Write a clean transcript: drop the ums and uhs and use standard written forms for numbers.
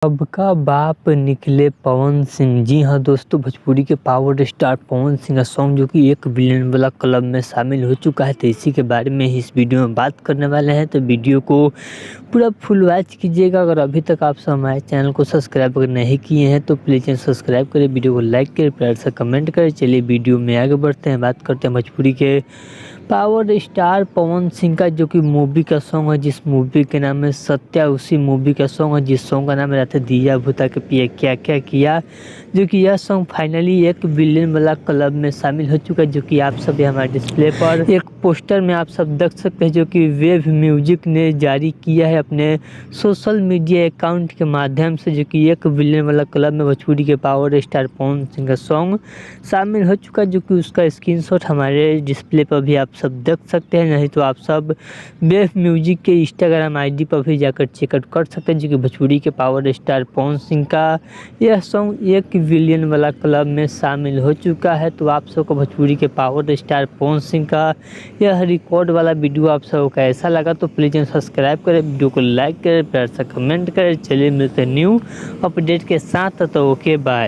अब का बाप निकले पवन सिंह। जी हाँ दोस्तों, भोजपुरी के पावर स्टार पवन सिंह का सॉन्ग जो कि एक विलेन वाला क्लब में शामिल हो चुका है, तो इसी के बारे में इस वीडियो में बात करने वाले हैं। तो वीडियो को पूरा फुल वॉच कीजिएगा। अगर अभी तक आप सब हमारे चैनल को सब्सक्राइब अगर नहीं किए हैं तो प्लीज़ चैनल सब्सक्राइब करें, वीडियो को लाइक करें, प्यार से कमेंट करें। चलिए वीडियो में आगे बढ़ते हैं, बात करते हैं भोजपुरी के पावर स्टार पवन सिंह का जो कि मूवी का सॉन्ग है, जिस मूवी के नाम है सत्या। उसी मूवी का सॉन्ग है जिस सॉन्ग का नाम रहता है दिया भूता के पिया क्या क्या किया, जो कि यह सॉन्ग फाइनली एक विलेन वाला क्लब में शामिल हो चुका है, जो कि आप सब हमारे डिस्प्ले पर एक पोस्टर में आप सब देख सकते हैं, जो कि वेव म्यूजिक ने जारी किया है अपने सोशल मीडिया अकाउंट के माध्यम से, जो कि एक विलेन वाला क्लब में भोजपुरी के पावर स्टार पवन सिंह का सॉन्ग शामिल हो चुका है, जो कि उसका स्क्रीनशॉट हमारे डिस्प्ले पर भी आप सब देख सकते हैं। नहीं तो आप सब वेव म्यूजिक के इंस्टाग्राम आईडी पर भी जाकर चेकआउट कर सकते हैं, जो कि भोजपुरी के पावर स्टार पवन सिंह का यह सॉन्ग एक विलियन वाला क्लब में शामिल हो चुका है। तो आप सबको भोजपुरी के पावर स्टार पवन सिंह का यह रिकॉर्ड वाला वीडियो आप सबको कैसा लगा तो प्लीज़ सब्सक्राइब करें, वीडियो को लाइक करें, प्यार से कमेंट करें। चलिए मिलते हैं न्यू अपडेट के साथ, तो ओके बाय।